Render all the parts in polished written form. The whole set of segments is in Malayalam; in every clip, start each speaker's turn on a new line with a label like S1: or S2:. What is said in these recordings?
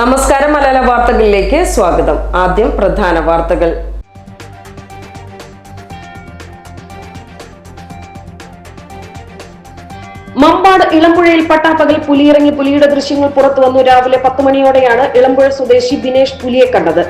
S1: നമസ്കാരം. മലയാള വാർത്തകളിലേക്ക് സ്വാഗതം. ആദ്യം പ്രധാന വാർത്തകൾ. മമ്പാട് ഇളമ്പുഴയിൽ പട്ടാപ്പകൽ പുലിയിറങ്ങി. പുലിയുടെ ദൃശ്യങ്ങൾ പുറത്തു വന്നു. രാവിലെ 10 മണിയോടെയാണ് ഇളമ്പുഴ സ്വദേശി ബിനേഷ് പുലിയെ കണ്ടത്.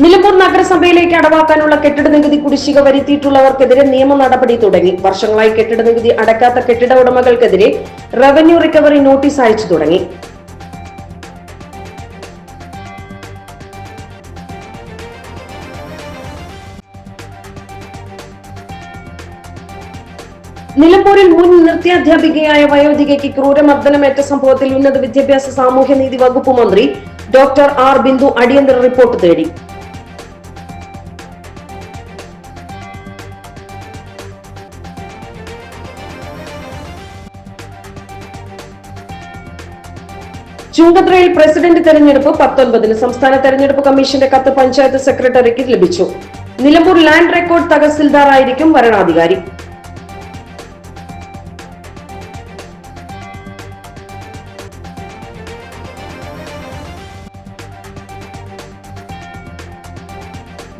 S1: നിലമ്പൂർ നഗരസഭയിലേക്ക് അടവാക്കാനുള്ള കെട്ടിട നികുതി കുടിശ്ശിക വരുത്തിയിട്ടുള്ളവർക്കെതിരെ നിയമ നടപടി തുടങ്ങി. വർഷങ്ങളായി കെട്ടിട നികുതി അടയ്ക്കാത്ത കെട്ടിട ഉടമകൾക്കെതിരെ റവന്യൂ റിക്കവറി നോട്ടീസ് അയച്ചു തുടങ്ങി. നിലമ്പൂരിൽ മുൻ നൃത്യാധ്യാപികയായ വയോധികയ്ക്ക് ക്രൂരമർദ്ദനമേറ്റ സംഭവത്തിൽ ഉന്നത വിദ്യാഭ്യാസ സാമൂഹ്യനീതി വകുപ്പ് മന്ത്രി ഡോക്ടർ ആർ ബിന്ദു അടിയന്തര റിപ്പോർട്ട് തേടി. ചുങ്കത്രയിൽ പ്രസിഡന്റ് തെരഞ്ഞെടുപ്പ് 19-ന്. സംസ്ഥാന തെരഞ്ഞെടുപ്പ് കമ്മീഷന്റെ കത്ത് പഞ്ചായത്ത് സെക്രട്ടറിക്ക് ലഭിച്ചു. നിലമ്പൂർ ലാൻഡ് റെക്കോർഡ് തഹസിൽദാർ ആയിരിക്കും വരണാധികാരി.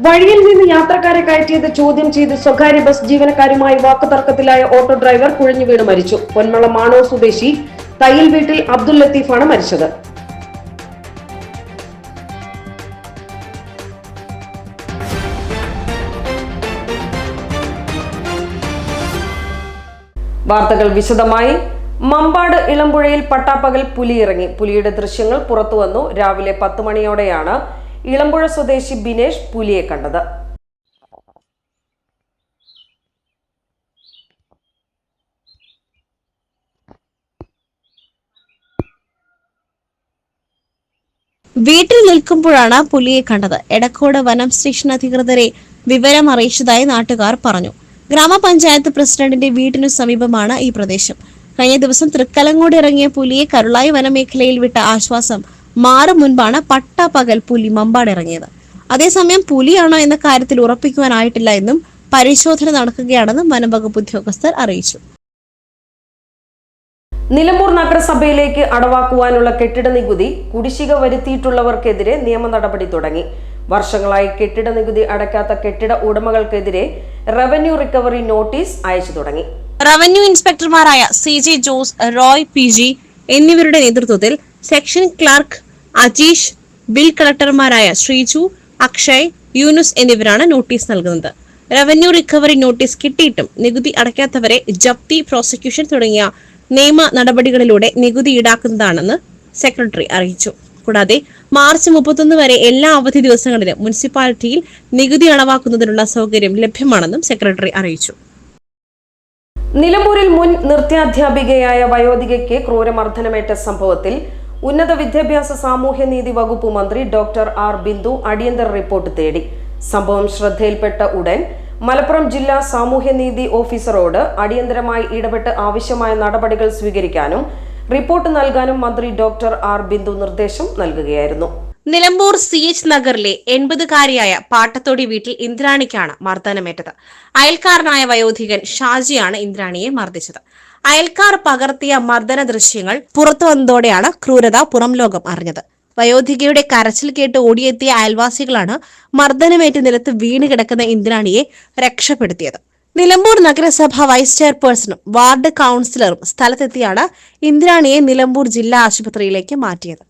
S1: വഴിയിൽ നിന്ന് യാത്രക്കാരെ കയറ്റിയത് ചോദ്യം ചെയ്ത് സ്വകാര്യ ബസ് ജീവനക്കാരുമായി വാക്കുതർക്കത്തിലായ ഓട്ടോ ഡ്രൈവർ കുഴഞ്ഞു വീണ് മരിച്ചു. പൊന്മള മാണോ സ്വദേശി തയ്യിൽ വീട്ടിൽ അബ്ദുൽ ലത്തീഫാണ് മരിച്ചത്. വാർത്തകൾ വിശദമായി. മമ്പാട് ഇളമ്പുഴയിൽ പട്ടാപ്പകൽ പുലിയിറങ്ങി. പുലിയുടെ ദൃശ്യങ്ങൾ പുറത്തു വന്നു. രാവിലെ 10 മണിയോടെയാണ് ഇളമ്പുഴ സ്വദേശി ബിനേഷ് പുലിയെ കണ്ടത്.
S2: വീട്ടിൽ നിൽക്കുമ്പോഴാണ് പുലിയെ കണ്ടത്. എടക്കോട് വനം സ്റ്റേഷൻ അധികൃതരെ വിവരം അറിയിച്ചതായി നാട്ടുകാർ പറഞ്ഞു. ഗ്രാമപഞ്ചായത്ത് പ്രസിഡന്റിന്റെ വീടിനു സമീപമാണ് ഈ പ്രദേശം. കഴിഞ്ഞ ദിവസം തൃക്കലങ്ങോട് ഇറങ്ങിയ പുലിയെ കരുളായി വനമേഖലയിൽ വിട്ട ആശ്വാസം മാറും മുൻപാണ് പട്ടാപ്പകൽ പുലി മമ്പാട് ഇറങ്ങിയത്. അതേസമയം പുലിയാണോ എന്ന കാര്യത്തിൽ ഉറപ്പിക്കുവാനായിട്ടില്ല എന്നും പരിശോധന നടക്കുകയാണെന്നും വനംവകുപ്പ് ഉദ്യോഗസ്ഥർ അറിയിച്ചു.
S1: നിലമ്പൂർ നഗരസഭയിലേക്ക് അടവാക്കുവാനുള്ള കെട്ടിട നികുതി കുടിശ്ശിക വരുത്തിയിട്ടുള്ളവർക്കെതിരെ നിയമ നടപടി തുടങ്ങി. വർഷങ്ങളായി കെട്ടിട നികുതി അടയ്ക്കാത്ത കെട്ടിട ഉടമകൾക്കെതിരെ റവന്യൂ റിക്കവറി നോട്ടീസ് അയച്ചു തുടങ്ങി.
S2: റവന്യൂ ഇൻസ്പെക്ടർമാരായ CJ ജോസ്, റോയ് PG എന്നിവരുടെ നേതൃത്വത്തിൽ സെക്ഷൻ ക്ലർക്ക് അജീഷ്, ബിൽ കളക്ടർമാരായ ശ്രീജു, അക്ഷയ്, യൂനുസ് എന്നിവരാണ് നോട്ടീസ് നൽകുന്നത്. റവന്യൂ റിക്കവറി നോട്ടീസ് കിട്ടിയിട്ടും നികുതി അടയ്ക്കാത്തവരെ ജപ്തി, പ്രോസിക്യൂഷൻ തുടങ്ങിയ നിയമ നടപടികളിലൂടെ നികുതി ഈടാക്കുന്നതാണെന്ന് സെക്രട്ടറി അറിയിച്ചു. കൂടാതെ മാർച്ച് 31 വരെ എല്ലാ അവധി ദിവസങ്ങളിലും മുനിസിപ്പാലിറ്റിയിൽ നികുതി അടവാക്കുന്നതിനുള്ള സൗകര്യം ലഭ്യമാണെന്നും സെക്രട്ടറി അറിയിച്ചു.
S1: നിലമ്പൂരിൽ മുൻ നൃത്യാധ്യാപികയായ വയോധികയ്ക്ക് ക്രൂരമർദ്ദനമേറ്റ സംഭവത്തിൽ ഉന്നത വിദ്യാഭ്യാസ സാമൂഹ്യനീതി വകുപ്പ് മന്ത്രി ഡോക്ടർ ആർ ബിന്ദു അടിയന്തര റിപ്പോർട്ട് തേടി. സംഭവം ശ്രദ്ധയിൽപ്പെട്ട ഉടൻ മലപ്പുറം ജില്ലാ സാമൂഹ്യനീതി ഓഫീസറോട് അടിയന്തരമായി ഇടപെട്ട് ആവശ്യമായ നടപടികൾ സ്വീകരിക്കാനും റിപ്പോർട്ട് നൽകാനും മന്ത്രി ഡോക്ടർ ആർ ബിന്ദു നിർദ്ദേശം നൽകുകയായിരുന്നു.
S2: നിലമ്പൂർ CH നഗറിലെ 80-കാരിയായ പാട്ടത്തോടി വീട്ടിൽ ഇന്ദ്രാണിക്കാണ് മർദ്ദനമേറ്റത്. അയൽക്കാരനായ വയോധികൻ ഷാജിയാണ് ഇന്ദ്രാണിയെ മർദ്ദിച്ചത്. അയൽക്കാർ പകർത്തിയ മർദ്ദന ദൃശ്യങ്ങൾ പുറത്തു വന്നതോടെയാണ് ക്രൂരത പുറം ലോകം അറിഞ്ഞത്. വയോധികയുടെ കരച്ചിൽ കേട്ട് ഓടിയെത്തിയ അയൽവാസികളാണ് മർദ്ദനമേറ്റ് നിലത്ത് വീണ് കിടക്കുന്ന ഇന്ദ്രാണിയെ രക്ഷപ്പെടുത്തിയത്. നിലമ്പൂർ നഗരസഭ വൈസ് ചെയർപേഴ്സണും വാർഡ് കൌൺസിലറും സ്ഥലത്തെത്തിയാണ് ഇന്ദ്രാണിയെ നിലമ്പൂർ ജില്ലാ ആശുപത്രിയിലേക്ക് മാറ്റിയത്.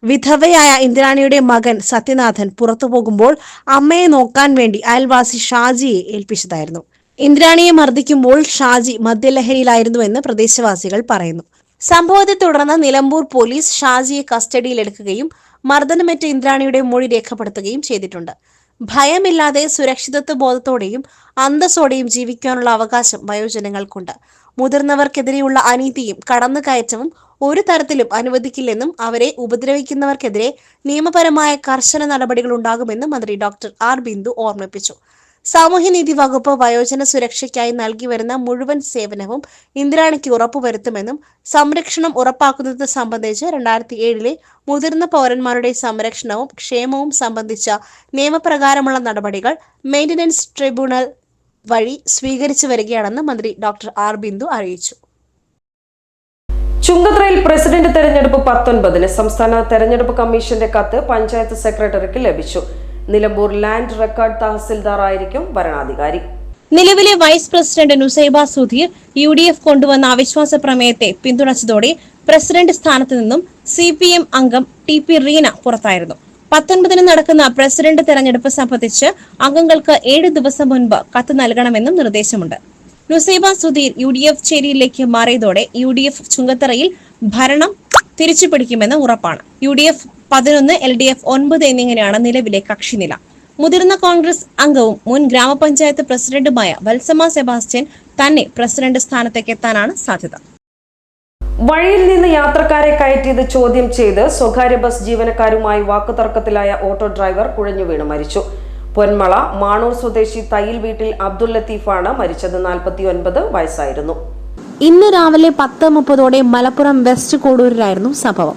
S2: വിധവയായ ഇന്ദ്രാണിയുടെ മകൻ സത്യനാഥൻ പുറത്തു പോകുമ്പോൾ അമ്മയെ നോക്കാൻ വേണ്ടി അയൽവാസി ഷാജിയെ ഏൽപ്പിച്ചതായിരുന്നു. ഇന്ദ്രാണിയെ മർദ്ദിക്കുമ്പോൾ ഷാജി മദ്യലഹരിയിലായിരുന്നുവെന്ന് പ്രദേശവാസികൾ പറയുന്നു. സംഭവത്തെ തുടർന്ന് നിലമ്പൂർ പോലീസ് ഷാജിയെ കസ്റ്റഡിയിലെടുക്കുകയും മർദ്ദനമേറ്റ ഇന്ദ്രാണിയുടെ മൊഴി രേഖപ്പെടുത്തുകയും ചെയ്തിട്ടുണ്ട്. ഭയമില്ലാതെ സുരക്ഷിതത്വ ബോധത്തോടെയും അന്തസ്സോടെയും ജീവിക്കാനുള്ള അവകാശം വയോജനങ്ങൾക്കുണ്ട്. മുതിർന്നവർക്കെതിരെയുള്ള അനീതിയും കടന്നുകയറ്റവും ഒരു തരത്തിലും അനുവദിക്കില്ലെന്നും അവരെ ഉപദ്രവിക്കുന്നവർക്കെതിരെ നിയമപരമായ കർശന നടപടികൾ ഉണ്ടാകുമെന്നും മന്ത്രി ഡോക്ടർ ആർ ബിന്ദു ഓർമ്മിപ്പിച്ചു. സാമൂഹ്യനീതി വകുപ്പ് വയോജന സുരക്ഷയ്ക്കായി നൽകി വരുന്ന മുഴുവൻ സേവനവും ഇന്ദ്രാണിക്ക് ഉറപ്പുവരുത്തുമെന്നും സംരക്ഷണം ഉറപ്പാക്കുന്നത് സംബന്ധിച്ച് 2007 മുതിർന്ന പൗരന്മാരുടെ സംരക്ഷണവും ക്ഷേമവും സംബന്ധിച്ച നിയമപ്രകാരമുള്ള നടപടികൾ മെയിന്റനൻസ് ട്രിബ്യൂണൽ വഴി സ്വീകരിച്ചു വരികയാണെന്ന് മന്ത്രി ഡോക്ടർ ആർ ബിന്ദു അറിയിച്ചു.
S1: ചുങ്കത്രയിൽ പ്രസിഡന്റ് തെരഞ്ഞെടുപ്പ് 19-ന് സംസ്ഥാന തെരഞ്ഞെടുപ്പ് കമ്മീഷന്റെ കത്ത് പഞ്ചായത്ത് സെക്രട്ടറിക്ക് ലഭിച്ചു. നിലമ്പൂർ ലാൻഡ് റെക്കോർഡ് തഹസിൽദാർ ആയിരിക്കും വരണാധികാരി.
S2: നിലവിലെ vice president Nusaiba Sudheer UDF കൊണ്ടുവന്ന അവിശ്വാസ പ്രമേയത്തെ പിന്തുണച്ചതോടെ പ്രസിഡന്റ് സ്ഥാനത്ത് നിന്നും CPM അംഗം TP റീന പുറത്തായിരുന്നു. 19-ന് നടക്കുന്ന പ്രസിഡന്റ് തെരഞ്ഞെടുപ്പ് സംബന്ധിച്ച് അംഗങ്ങൾക്ക് 7 ദിവസം മുൻപ് കത്ത് നൽകണമെന്നും നിർദ്ദേശമുണ്ട്. നുസൈബ സുധീർ UDF ചേരിയിലേക്ക് മാറിയതോടെ UDF ചുങ്കത്തറയിൽ ഭരണം തിരിച്ചുപിടിക്കുമെന്ന് ഉറപ്പാണ്. UDF 11, LDF 9 എന്നിങ്ങനെയാണ് നിലവിലെ കക്ഷിനില. മുതിർന്ന കോൺഗ്രസ് അംഗവും മുൻ ഗ്രാമപഞ്ചായത്ത് പ്രസിഡന്റുമായ വത്സമ സെബാസ്റ്റ്യൻ തന്നെ പ്രസിഡന്റ് സ്ഥാനത്തേക്ക് എത്താനാണ് സാധ്യത.
S1: വഴിയിൽ നിന്ന് യാത്രക്കാരെ കയറ്റിയത് ചോദ്യം ചെയ്ത് സ്വകാര്യ ബസ് ജീവനക്കാരുമായി വാക്കുതർക്കത്തിലായ ഓട്ടോ ഡ്രൈവർ കുഴഞ്ഞു വീണ് മരിച്ചു. പൊന്മള മാണൂർ സ്വദേശി തയ്യിൽ വീട്ടിൽ അബ്ദുൽ ലത്തീഫാണ് മരിച്ചത്. 49 വയസ്സായിരുന്നു.
S2: ഇന്ന് രാവിലെ 10:30 മലപ്പുറം വെസ്റ്റ് കോടൂരിലായിരുന്നു സംഭവം.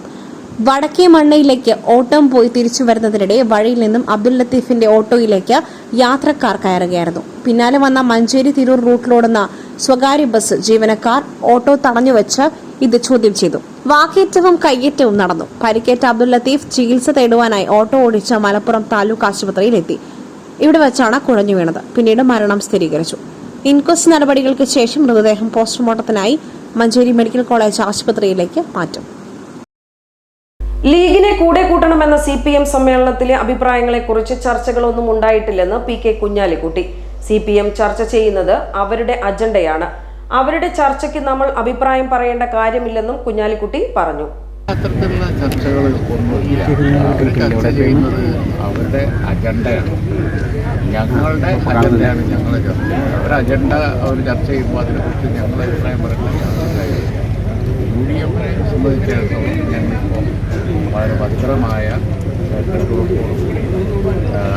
S2: വടക്കേ മണ്ണയിലേക്ക് ഓട്ടം പോയി തിരിച്ചു വരുന്നതിനിടെ വഴിയിൽ നിന്നും അബ്ദുൽ ലത്തീഫിന്റെ ഓട്ടോയിലേക്ക് യാത്രക്കാർ കയറുകയായിരുന്നു. പിന്നാലെ വന്ന മഞ്ചേരി തിരൂർ റൂട്ടിലോടുന്ന സ്വകാര്യ ബസ് ജീവനക്കാർ ഓട്ടോ തടഞ്ഞുവെച്ച് ഇത് ചോദ്യം ചെയ്തു. വാക്കേറ്റവും കയ്യേറ്റവും നടന്നു. പരിക്കേറ്റ അബ്ദുൽ ലത്തീഫ് ചികിത്സ തേടുവാനായി ഓട്ടോ ഓടിച്ച മലപ്പുറം താലൂക്ക് ആശുപത്രിയിലെത്തി. ഇവിടെ വെച്ചാണ് കുഴഞ്ഞു വീണത്. പിന്നീട് മരണം സ്ഥിരീകരിച്ചു. ഇൻക്വസ്റ്റ് നടപടികൾക്ക് ശേഷം മൃതദേഹം പോസ്റ്റ്മോർട്ടത്തിനായി മഞ്ചേരി മെഡിക്കൽ കോളേജ് ആശുപത്രിയിലേക്ക് മാറ്റും.
S1: ലീഗിനെ കൂടെ കൂട്ടണമെന്ന CPM സമ്മേളനത്തിലെ അഭിപ്രായങ്ങളെക്കുറിച്ച് ചർച്ചകളൊന്നും ഉണ്ടായിട്ടില്ലെന്ന് PK കുഞ്ഞാലിക്കുട്ടി. CPM ചർച്ച ചെയ്യുന്നത് അവരുടെ അജണ്ടയാണ്. അവരുടെ ചർച്ചയ്ക്ക് നമ്മൾ അഭിപ്രായം പറയേണ്ട കാര്യമില്ലെന്നും കുഞ്ഞാലിക്കുട്ടി പറഞ്ഞു.
S3: അത്തരത്തിലുള്ള ചർച്ചകൾ ഒന്നുമില്ല. അവർ ചർച്ച ചെയ്യുന്നത് അവരുടെ അജണ്ടയാണ്. ഞങ്ങളുടെ അജണ്ടയാണ് ഞങ്ങൾ ചർച്ച ചെയ്യുന്നത്. അവരുടെ അജണ്ട അവർ ചർച്ച ചെയ്യുമ്പോൾ അതിനെക്കുറിച്ച് ഞങ്ങൾ അഭിപ്രായം പറയുന്നത് UDFനെ സംബന്ധിച്ചിടത്തോളം ഞങ്ങളിപ്പോൾ വളരെ ഭദ്രമായ കെട്ടുറപ്പോടുകൂടി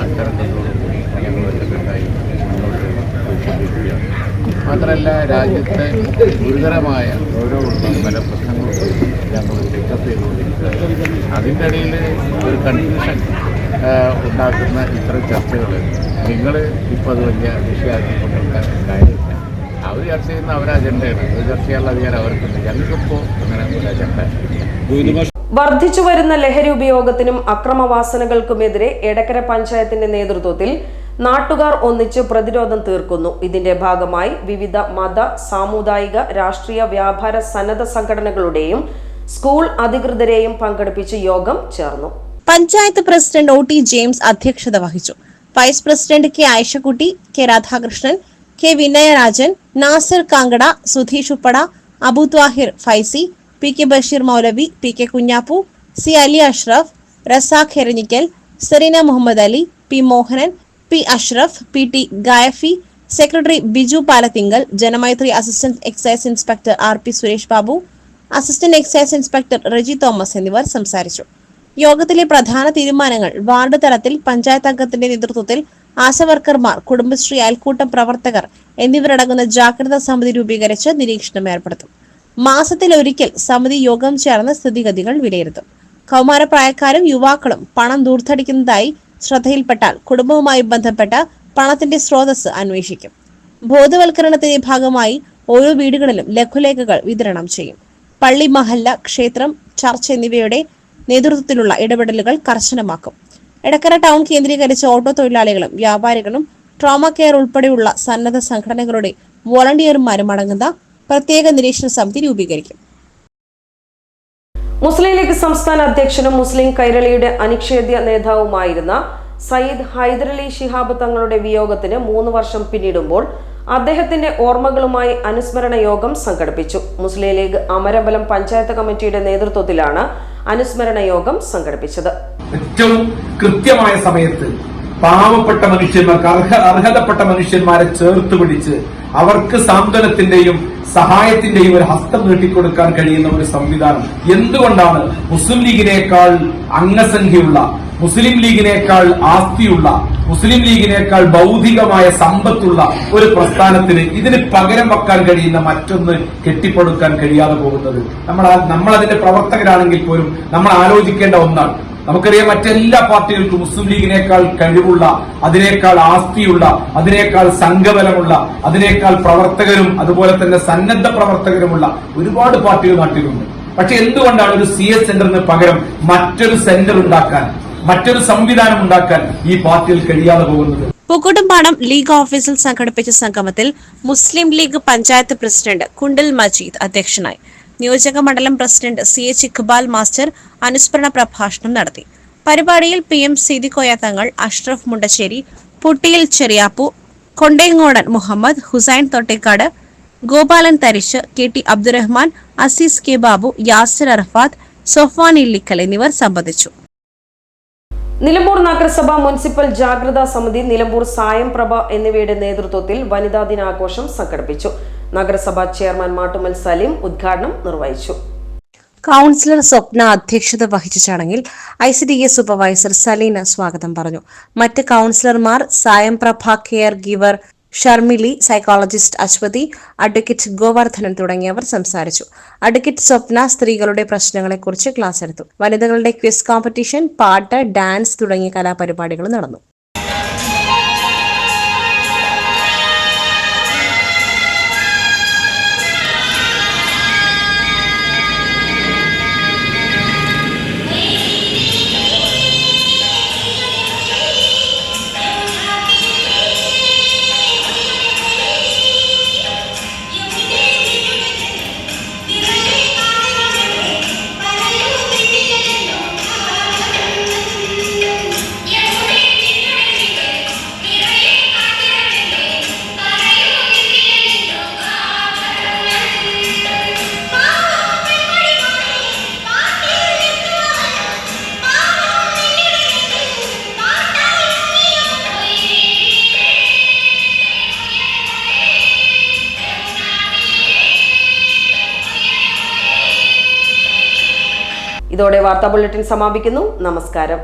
S3: അച്ചടക്കത്തോടുകൂടി ഞങ്ങൾ അജണ്ടയായി മുന്നോട്ട് പോയിക്കൊണ്ടിരിക്കുകയാണ്. മാത്രമല്ല രാജ്യത്തെ ഗുരുതരമായ ഓരോരുള്ള പല പ്രശ്നങ്ങളും ഞങ്ങൾ ഡിസ്കസ് ചെയ്തുകൊണ്ടിരിക്കുകയാണ്. അതിൻ്റെ ഇടയിൽ ഒരു കൺഫ്യൂഷൻ ഉണ്ടാക്കുന്ന ഇത്തരം ചർച്ചകൾ നിങ്ങൾ ഇപ്പോൾ അത് വലിയ വിഷയമാക്കിക്കൊണ്ടിരിക്കാൻ കാര്യമില്ല. അവർ ചർച്ച ചെയ്യുന്ന അവരുടെ അജണ്ടയാണ്. അത് ചർച്ച ചെയ്യാനുള്ള അധികാരം അവർക്കുണ്ട്. ഞങ്ങൾക്കിപ്പോൾ അങ്ങനെ ഒരു അജണ്ട.
S1: വർദ്ധിച്ചു വരുന്ന ലഹരി ഉപയോഗത്തിനും അക്രമവാസനകൾക്കുമെതിരെ എടക്കര പഞ്ചായത്തിന്റെ നേതൃത്വത്തിൽ നാട്ടുകാർ ഒന്നിച്ച് പ്രതിരോധം തീർക്കുന്നു. ഇതിന്റെ ഭാഗമായി വിവിധ മത, സാമുദായിക, രാഷ്ട്രീയ, വ്യാപാര സന്നദ്ധ സംഘടനകളുടെയും സ്കൂൾ അധികൃതരെയും പങ്കെടുപ്പിച്ച് യോഗം ചേർന്നു.
S2: പഞ്ചായത്ത് പ്രസിഡന്റ് OT ജെയിംസ് അധ്യക്ഷത വഹിച്ചു. Vice president K Ayishakutty, K Radhakrishnan, K Vinayarajan, Nasir Kankada, Sudheesh Uppada, Abu Thwahir Faizy, PK Basheer Moulavi, PK Kunhappu, C Ali Ashraf, Razak Eranhikkal, Sereena Muhammad Ali, P Mohanan, P Ashraf, PT Gayafi, secretary Biju Palathinkal, Janamaithri assistant excise inspector RP Suresh Babu, assistant excise inspector Reji Thomas എന്നിവർ സംസാരിച്ചു. യോഗത്തിലെ പ്രധാന തീരുമാനങ്ങൾ വാർഡ് തലത്തിൽ പഞ്ചായത്ത് അംഗത്തിന്റെ നേതൃത്വത്തിൽ ആശാവർക്കർമാർ, കുടുംബശ്രീ അയൽക്കൂട്ടം പ്രവർത്തകർ എന്നിവരടങ്ങുന്ന ജാഗ്രതാ സമിതി രൂപീകരിച്ച് നിരീക്ഷണം ഏർപ്പെടുത്തും. മാസത്തിലൊരിക്കൽ സമിതി യോഗം ചേർന്ന് സ്ഥിതിഗതികൾ വിലയിരുത്തും. കൗമാരപ്രായക്കാരും യുവാക്കളും പണം ദൂർത്തടിക്കുന്നതായി ശ്രദ്ധയിൽപ്പെട്ടാൽ കുടുംബവുമായി ബന്ധപ്പെട്ട പണത്തിന്റെ സ്രോതസ് അന്വേഷിക്കും. ബോധവൽക്കരണത്തിന്റെ ഭാഗമായി ഓരോ വീടുകളിലും ലഘുലേഖകൾ വിതരണം ചെയ്യും. പള്ളി, മഹല്ല, ക്ഷേത്രം, ചർച്ച് എന്നിവയുടെ നേതൃത്വത്തിലുള്ള ഇടപെടലുകൾ കർശനമാക്കും. എടക്കര ടൗൺ കേന്ദ്രീകരിച്ച് ഓട്ടോ തൊഴിലാളികളും വ്യാപാരികളും ട്രോമ കെയർ ഉൾപ്പെടെയുള്ള സന്നദ്ധ സംഘടനകളുടെ വോളണ്ടിയർമാരും അടങ്ങുന്ന പ്രത്യേക നിരീക്ഷണ സമിതി രൂപീകരിക്കും.
S1: മുസ്ലിം ലീഗ് സംസ്ഥാന അധ്യക്ഷനും മുസ്ലിം കൈരളിയുടെ അനിഷേധ്യ നേതാവുമായിരുന്ന സയ്യിദ് ഹൈദരലി ശിഹാബ് തങ്ങളുടെ വിയോഗത്തിന് 3 വർഷം പിന്നിടുമ്പോൾ അദ്ദേഹത്തിന്റെ ഓർമ്മകളുമായി അനുസ്മരണ യോഗം സംഘടിപ്പിച്ചു. മുസ്ലിം ലീഗ് അമരമ്പലം പഞ്ചായത്ത് കമ്മിറ്റിയുടെ നേതൃത്വത്തിലാണ് അനുസ്മരണ യോഗം സംഘടിപ്പിച്ചത്.
S4: ഏറ്റവും കൃത്യമായ സമയത്ത് പാവപ്പെട്ട മനുഷ്യന്മാർക്ക്, അർഹതപ്പെട്ട മനുഷ്യന്മാരെ ചേർത്ത് പിടിച്ച് അവർക്ക് സാന്ത്വനത്തിന്റെയും സഹായത്തിന്റെയും ഒരു ഹസ്തം നീട്ടിക്കൊടുക്കാൻ കഴിയുന്ന ഒരു സംവിധാനം എന്തുകൊണ്ടാണ് മുസ്ലിം ലീഗിനേക്കാൾ അംഗസംഖ്യയുള്ള, മുസ്ലിം ലീഗിനേക്കാൾ ആസ്തിയുള്ള, മുസ്ലിം ലീഗിനേക്കാൾ ഭൗതികമായ സമ്പത്തുള്ള ഒരു പ്രസ്ഥാനത്തിന് ഇതിന് പകരം വെക്കാൻ കഴിയുന്ന മറ്റൊന്ന് കെട്ടിപ്പടുക്കാൻ കഴിയാതെ പോകുന്നത് നമ്മൾ അതിന്റെ പ്രവർത്തകരാണെങ്കിൽ പോലും നമ്മൾ ആലോചിക്കേണ്ട ഒന്നാണ്. നമുക്കറിയാം, മറ്റെല്ലാ പാർട്ടികൾക്കും മുസ്ലിം ലീഗിനേക്കാൾ കഴിവുള്ള, അതിനേക്കാൾ ആസ്തിയുള്ള, അതിനേക്കാൾ സംഘബലമുള്ള, അതിനേക്കാൾ പ്രവർത്തകരും അതുപോലെ തന്നെ സന്നദ്ധ പ്രവർത്തകരുമുള്ള ഒരുപാട് പാർട്ടികൾ നാട്ടിലുണ്ട്. പക്ഷെ എന്തുകൊണ്ടാണ് ഒരു CS സെന്ററിന് പകരം മറ്റൊരു സെന്റർ ഉണ്ടാക്കാൻ, മറ്റൊരു സംവിധാനം ഉണ്ടാക്കാൻ ഈ പാർട്ടിയിൽ കഴിയാതെ പോകുന്നത്?
S2: പൂക്കോട്ടുംപാടം ലീഗ് ഓഫീസിൽ സംഘടിപ്പിച്ച സംഗമത്തിൽ മുസ്ലിം ലീഗ് പഞ്ചായത്ത് പ്രസിഡന്റ് കുണ്ടിൽ മജീദ് അധ്യക്ഷനായി. നിയോജക മണ്ഡലം പ്രസിഡന്റ് CH ഇഖ്ബാൽ മാസ്റ്റർ അനുസ്മരണ പ്രഭാഷണം നടത്തി. പരിപാടിയിൽ PM സീദിക്കോയ തങ്ങൾ, അഷ്റഫ് മുണ്ടശ്ശേരി, പുട്ടിയിൽ ചെറിയാപ്പു, കൊണ്ടേങ്ങോടൻ മുഹമ്മദ്, ഹുസൈൻ തൊട്ടേക്കാട്, ഗോപാലൻ തരിശ്, KT അബ്ദുറഹ്മാൻ, അസീസ് K ബാബു, യാസിർ അറഫാത്ത്, സൊഫാൻ ഇല്ലിക്കൽ എന്നിവർ സംബന്ധിച്ചു.
S1: നിലമ്പൂർ നഗരസഭ മുനിസിപ്പൽ ജാഗ്രതാ സമിതി, നിലമ്പൂർ സായം പ്രഭ എന്നിവയുടെ നേതൃത്വത്തിൽ വനിതാ ദിനാഘോഷം സംഘടിപ്പിച്ചു. നഗരസഭാ ചെയർമാൻ മാട്ടുമൽ സലീം ഉദ്ഘാടനം നിർവഹിച്ചു.
S2: കൗൺസിലർ സ്വപ്ന അധ്യക്ഷത വഹിച്ച ചടങ്ങിൽ ICDS സൂപ്പർവൈസർ സലീന സ്വാഗതം പറഞ്ഞു. മറ്റ് കൗൺസിലർമാർ Sayam Prabha care giver Sharmili, psychologist Aswathy, advocate Govardhanan തുടങ്ങിയവർ സംസാരിച്ചു. അഡ്വക്കേറ്റ് സ്വപ്ന സ്ത്രീകളുടെ പ്രശ്നങ്ങളെക്കുറിച്ച് ക്ലാസ് എടുത്തു. വനിതകളുടെ ക്വിസ് കോമ്പറ്റീഷൻ, പാട്ട്, ഡാൻസ് തുടങ്ങിയ കലാപരിപാടികൾ നടന്നു.
S1: ഇതോടെ വാർത്താ ബുള്ളറ്റിൻ സമാപിക്കുന്നു. നമസ്കാരം.